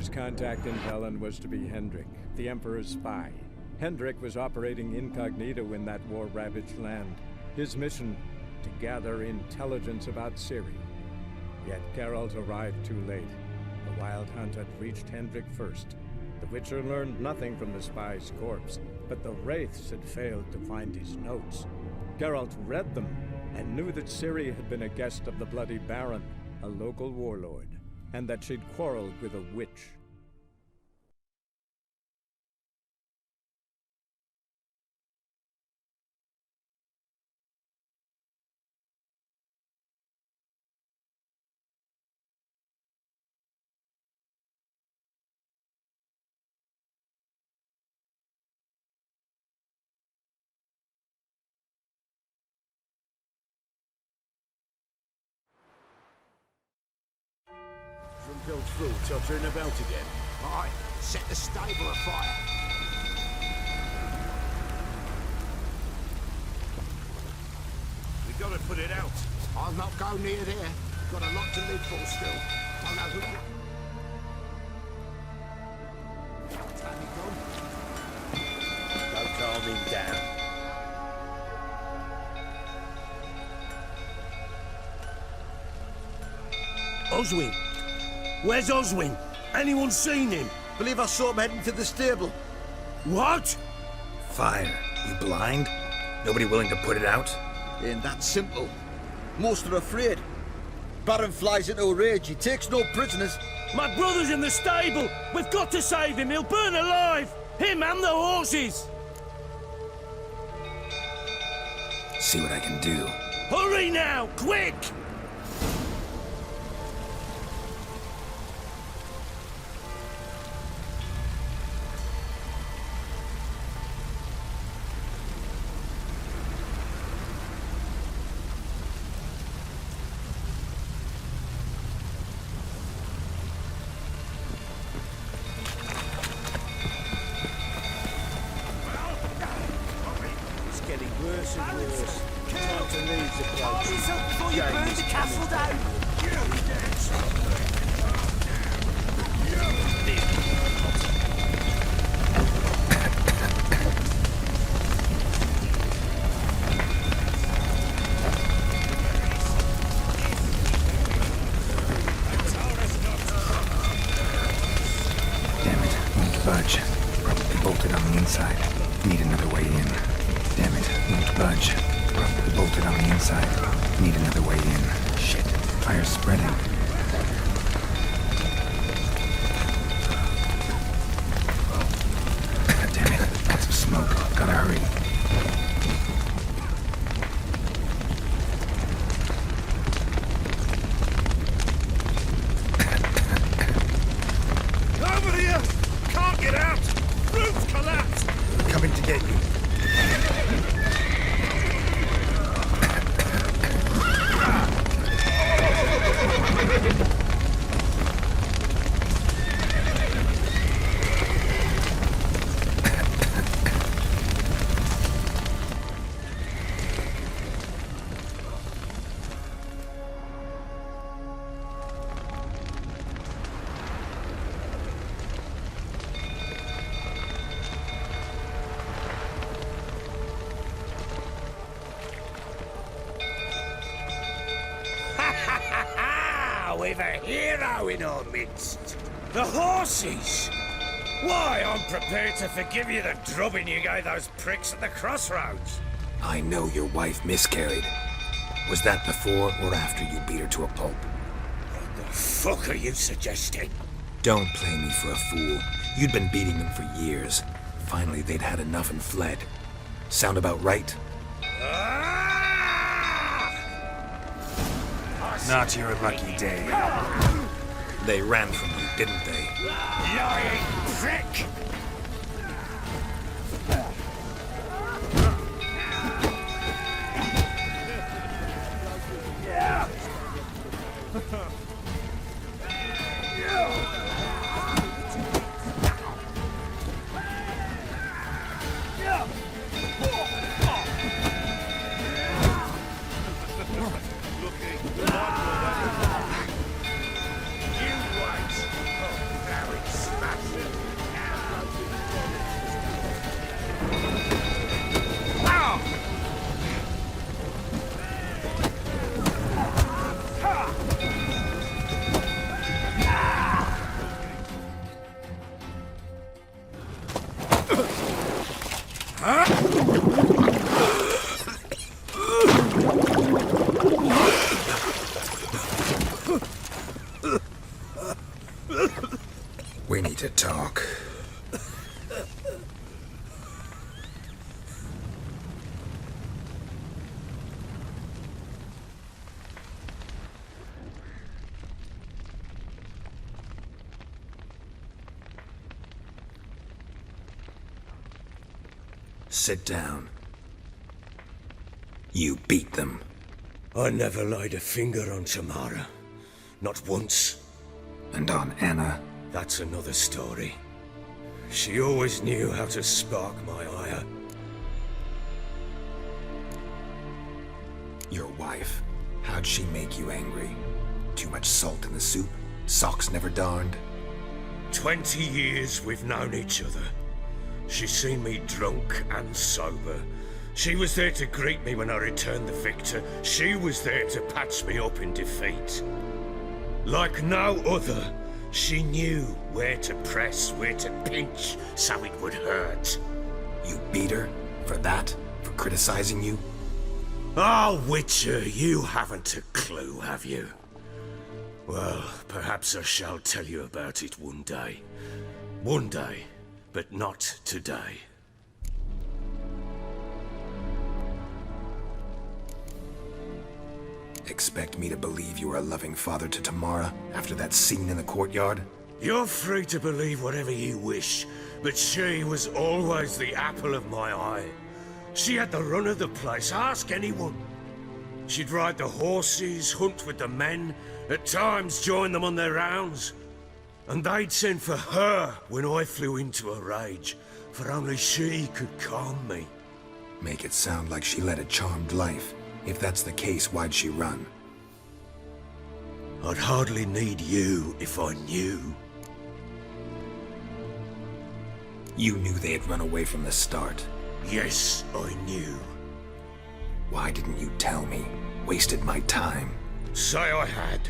first contact in Velen was to be Hendrik, the Emperor's spy. Hendrik was operating incognito in that war-ravaged land. His mission, to gather intelligence about Ciri. Yet Geralt arrived too late. The Wild Hunt had reached Hendrik first. The Witcher learned nothing from the spy's corpse, but the Wraiths had failed to find his notes. Geralt read them, and knew that Ciri had been a guest of the Bloody Baron, a local warlord, and that she'd quarreled with a witch. Go through, tottering about again. Aye, set the stable afire. We gotta put it out. I'll not go near there. Got a lot to live for still. I'll have a look. Time gone. Go calm him down. Oswin! Where's Oswin? Anyone seen him? Believe I saw him heading to the stable. What? Fire. You blind? Nobody willing to put it out? Ain't that simple. Most are afraid. Baron flies into a rage. He takes no prisoners. My brother's in the stable! We've got to save him! He'll burn alive! Him and the horses! See what I can do. Hurry now! Quick! Worse and worse. Time to leave the place. Hold yourself before you burn the castle down. Damn it, won't budge. Probably bolted on the inside. Need another way in. Damn it, won't budge. Probably bolted on the inside. Need another way in. Shit, fire's spreading. Damn it, lots of smoke. Gotta hurry. Over here! Can't get out! Roof collapsed! Coming to get you. We've a hero in our midst. The horses! Why, I'm prepared to forgive you the drubbing you gave those pricks at the crossroads. I know your wife miscarried. Was that before or after you beat her to a pulp? What the fuck are you suggesting? Don't play me for a fool. You'd been beating them for years. Finally, they'd had enough and fled. Sound about right? Not your lucky day. They ran from you, didn't they? Lying prick! You wait. Now it's We need to talk. Sit down. You beat them. I never laid a finger on Tamara. Not once. And on Anna. That's another story. She always knew how to spark my ire. Your wife. How'd she make you angry? Too much salt in the soup? Socks never darned? 20 years we've known each other. She's seen me drunk and sober. She was there to greet me when I returned the victor. She was there to patch me up in defeat. Like no other, she knew where to press, where to pinch, so it would hurt. You beat her? For that? For criticizing you? Oh, Witcher, you haven't a clue, have you? Well, perhaps I shall tell you about it one day. One day, but not today. Expect me to believe you were a loving father to Tamara after that scene in the courtyard? You're free to believe whatever you wish, but she was always the apple of my eye. She had the run of the place, ask anyone. She'd ride the horses, hunt with the men, at times join them on their rounds. And they'd send for her when I flew into a rage, for only she could calm me. Make it sound like she led a charmed life. If that's the case, why'd she run? I'd hardly need you if I knew. You knew they had run away from the start. Yes, I knew. Why didn't you tell me? Wasted my time. Say I had.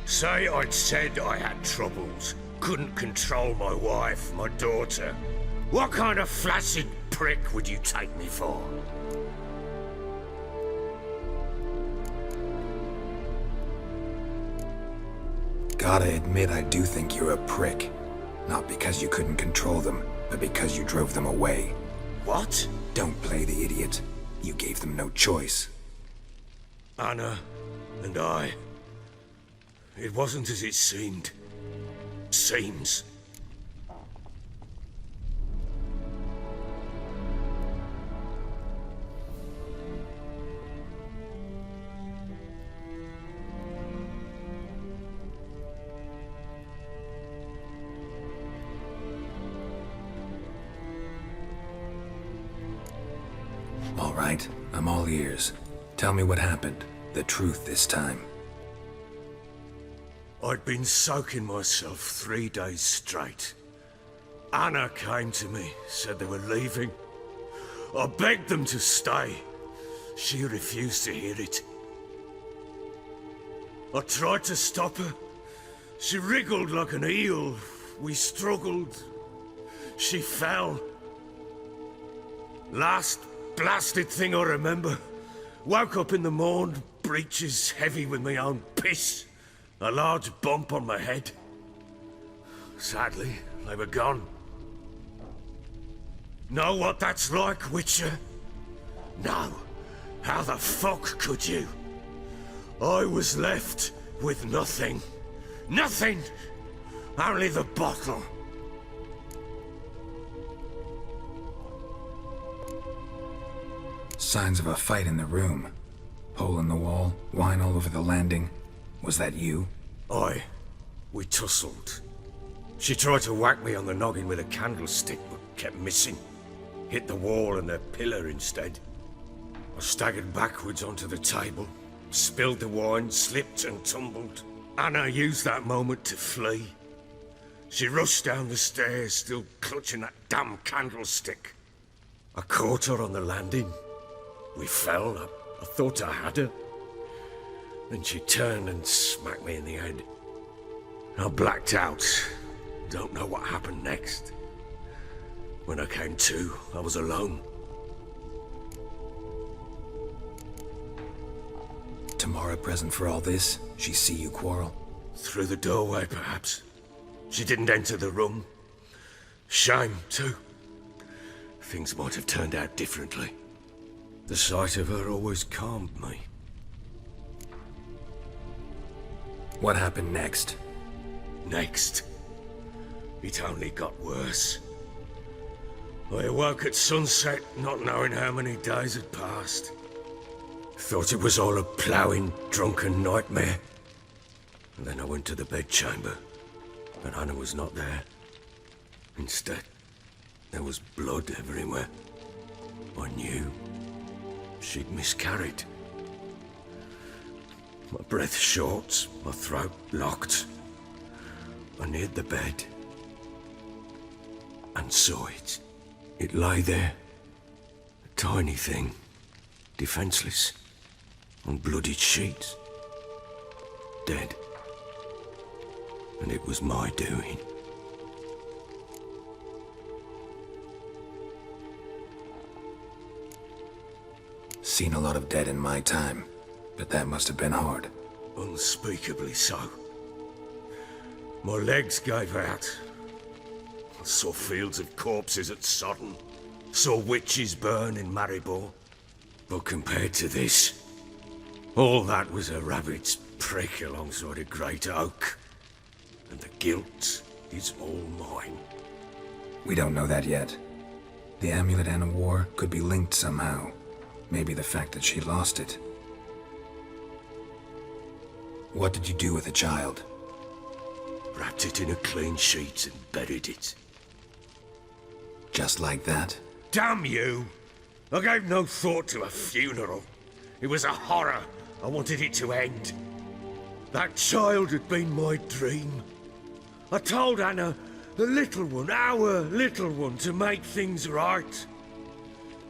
Say I'd said I had troubles. Couldn't control my wife, my daughter. What kind of flaccid prick would you take me for? Gotta admit, I do think you're a prick. Not because you couldn't control them, but because you drove them away. What? Don't play the idiot. You gave them no choice. Anna and I... It wasn't as it seemed. Seems. All right, I'm all ears. Tell me what happened. The truth this time. I'd been soaking myself 3 days straight. Anna came to me, said they were leaving. I begged them to stay. She refused to hear it. I tried to stop her. She wriggled like an eel. We struggled. She fell. Last blasted thing I remember. Woke up in the morn, breeches heavy with my own piss. A large bump on my head. Sadly, they were gone. Know what that's like, Witcher? No. How the fuck could you? I was left with nothing. Nothing! Only the bottle. Signs of a fight in the room. Hole in the wall, wine all over the landing. Was that you? Aye. We tussled. She tried to whack me on the noggin with a candlestick, but kept missing. Hit the wall and a pillar instead. I staggered backwards onto the table, spilled the wine, slipped and tumbled. Anna used that moment to flee. She rushed down the stairs, still clutching that damn candlestick. I caught her on the landing. We fell. I thought I had her. Then she turned and smacked me in the head. I blacked out. Don't know what happened next. When I came to, I was alone. Shara present for all this? She see you quarrel? Through the doorway, perhaps. She didn't enter the room. Shame, too. Things might have turned out differently. The sight of her always calmed me. What happened next? Next, it only got worse. I awoke at sunset, not knowing how many days had passed. Thought it was all a ploughing, drunken nightmare. And then I went to the bedchamber, and Anna was not there. Instead, there was blood everywhere. I knew she'd miscarried. My breath short, my throat locked. I neared the bed and saw it. It lay there, a tiny thing, defenseless, on bloodied sheets, dead. And it was my doing. Seen a lot of dead in my time, but that must have been hard. Unspeakably so. My legs gave out. I saw fields of corpses at Sodden. Saw witches burn in Maribor. But compared to this, all that was a rabbit's prick alongside a great oak. And the guilt is all mine. We don't know that yet. The amulet and a war could be linked somehow. Maybe the fact that she lost it. What did you do with the child? Wrapped it in a clean sheet and buried it. Just like that? Damn you! I gave no thought to a funeral. It was a horror. I wanted it to end. That child had been my dream. I told Anna, the little one, our little one, to make things right.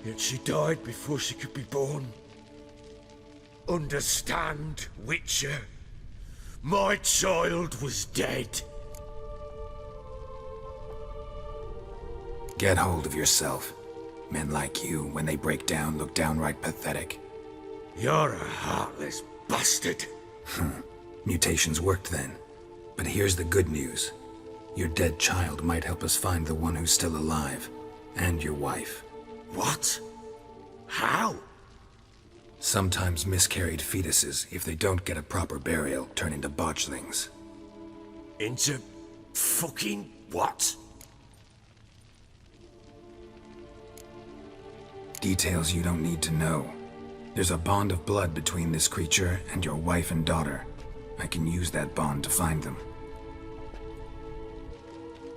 Yet she died before she could be born. Understand, Witcher? My child was dead. Get hold of yourself. Men like you, when they break down, look downright pathetic. You're a heartless bastard. Mutations worked then. But here's the good news. Your dead child might help us find the one who's still alive. And your wife. What? How? Sometimes miscarried fetuses, if they don't get a proper burial, turn into botchlings. Into fucking what? Details you don't need to know. There's a bond of blood between this creature and your wife and daughter. I can use that bond to find them.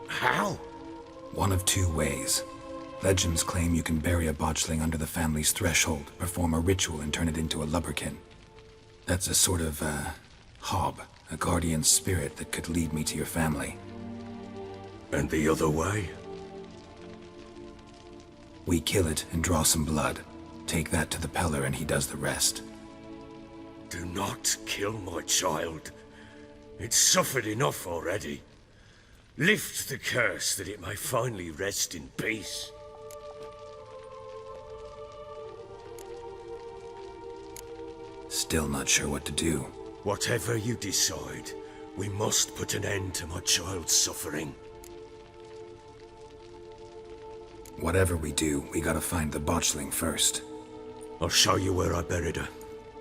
How? One of two ways. Legends claim you can bury a botchling under the family's threshold, perform a ritual and turn it into a Lubberkin. That's a sort of, hob, a guardian spirit that could lead me to your family. And the other way? We kill it and draw some blood. Take that to the Peller and he does the rest. Do not kill my child. It's suffered enough already. Lift the curse that it may finally rest in peace. Still not sure what to do. Whatever you decide, we must put an end to my child's suffering. Whatever we do, we gotta find the botchling first. I'll show you where I buried her,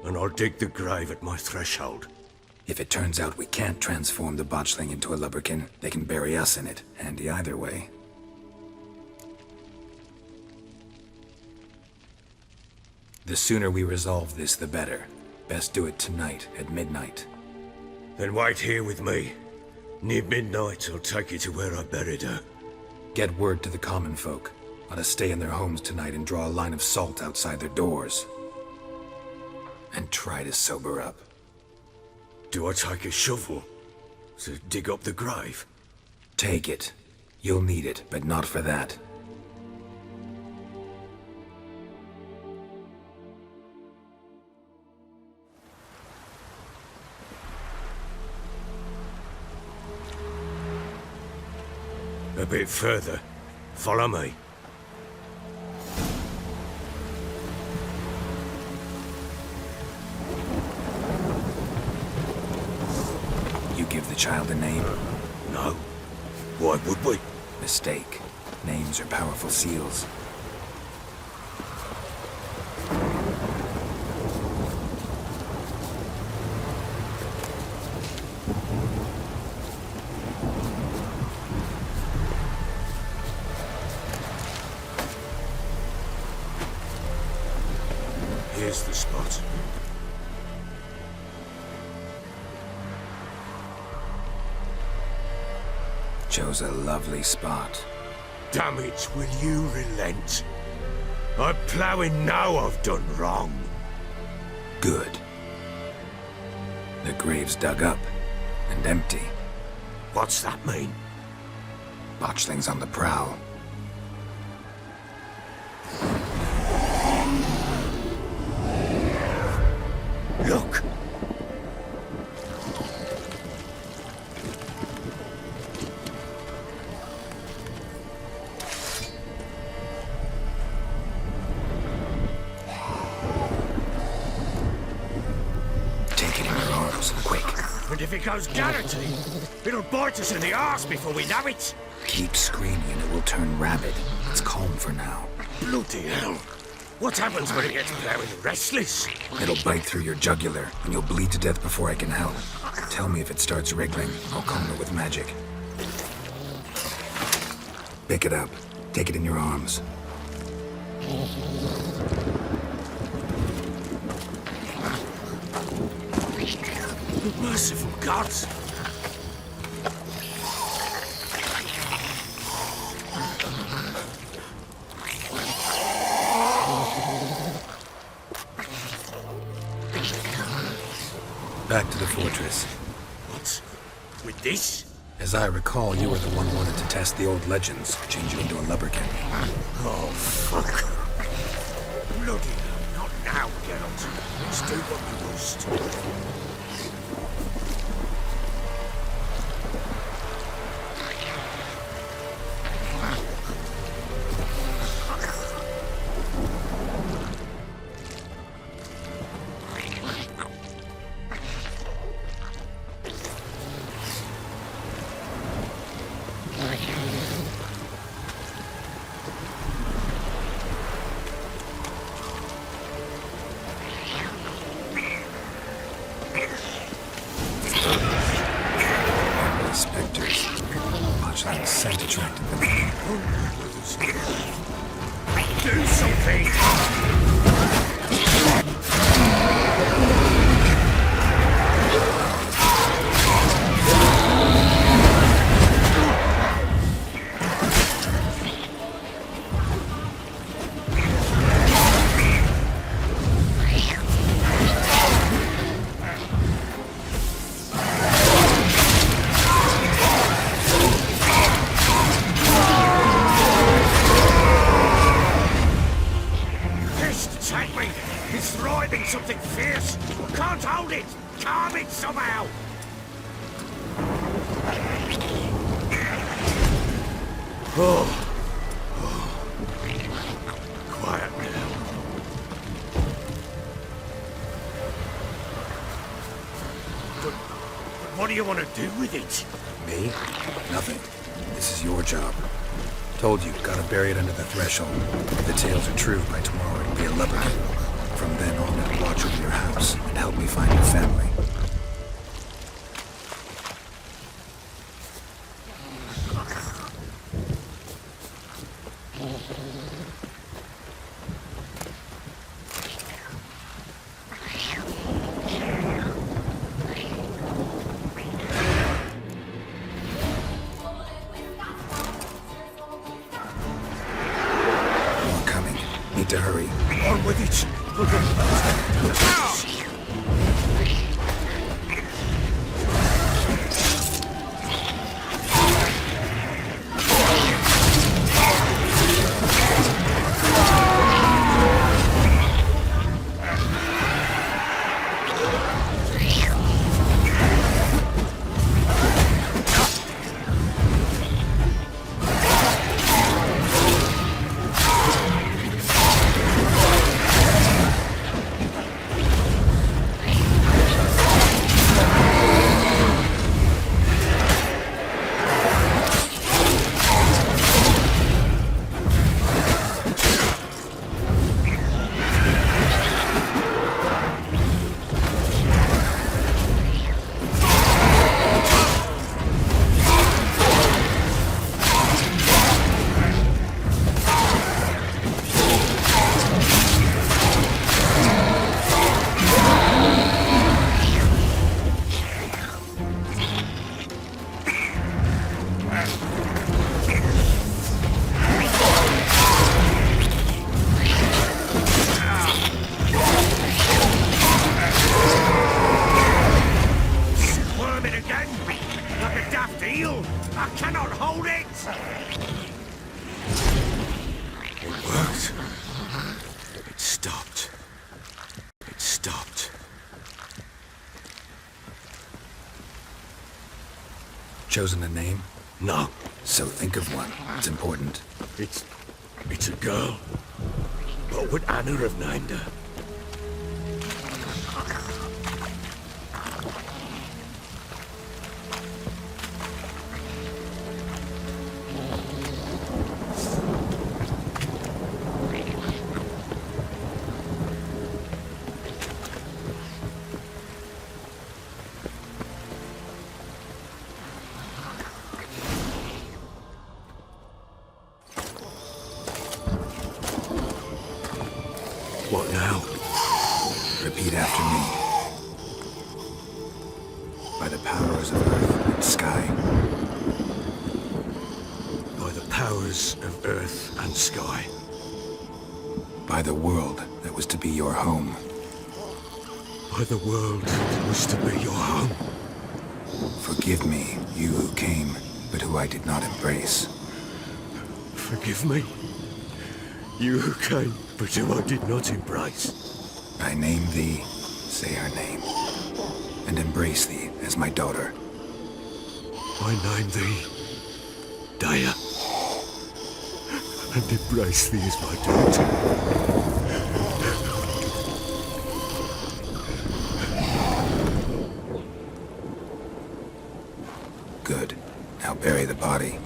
and I'll dig the grave at my threshold. If it turns out we can't transform the botchling into a Lubberkin, they can bury us in it. Handy either way. The sooner we resolve this, the better. Best do it tonight, at midnight. Then wait here with me. Near midnight, I'll take you to where I buried her. Get word to the common folk. Ought to stay in their homes tonight and draw a line of salt outside their doors. And try to sober up. Do I take a shovel to dig up the grave? Take it. You'll need it, but not for that. A bit further. Follow me. child a name? No. Why would we? Mistake. Names are powerful seals. Here's the spot. Chose a lovely spot. Damn it, will you relent? I'm ploughing now I've done wrong. Good. The grave's dug up and empty. What's that mean? Botchling's on the prowl. Look! Take it in your arms, quick. And if it goes guaranteed, it'll bite us in the arse before we know it. Keep screaming and it will turn rabid. It's calm for now. Bloody hell. What happens when it gets very restless? It'll bite through your jugular, and you'll bleed to death before I can help. Tell me if it starts wriggling. I'll calm it with magic. Pick it up. Take it in your arms. Merciful gods! Back to the fortress. What? With this? As I recall, you were the one who wanted to test the old legends, change it into a Lubberkin. Oh, fuck. Bloody hell, not now, Geralt. Let's do what we must. Specters. Botchling's scent attracted them. Do something! Take me! It's thriving something fierce! Can't hold it! Calm it somehow! Oh. Quiet now. But what do you want to do with it? Me? Nothing. This is your job. Told you, gotta bury it under the threshold. If the tales are true, by tomorrow it'll be a Lubberkin. From then on, it'll watch over your house and help me find your family. Need to hurry. On with it! not. It stopped. It stopped. Chosen a name? No, So think of one. It's important. it's a girl. What would Anna have named her? What now? Repeat after me. By the powers of earth and sky. By the powers of earth and sky. By the world that was to be your home. By the world that was to be your home. Forgive me, you who came, but who I did not embrace. Forgive me. You who came, but who I did not embrace. I name thee, say her name, and embrace thee as my daughter. I name thee Daya, and embrace thee as my daughter. Good. Now bury the body.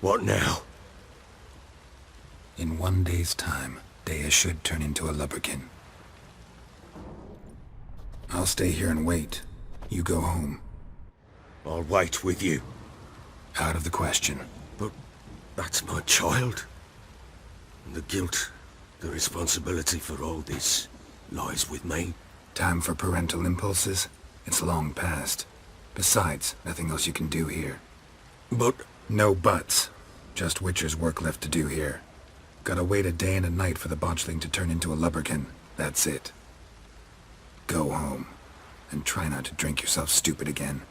What now? In 1 day's time, Dea should turn into a Lubberkin. I'll stay here and wait. You go home. I'll wait with you. Out of the question. But that's my child. And the guilt, the responsibility for all this lies with me. Time for parental impulses? It's long past. Besides, nothing else you can do here. But No buts. Just Witcher's work left to do here. Gotta wait a day and a night for the Botchling to turn into a Lubberkin. That's it. Go home. And try not to drink yourself stupid again.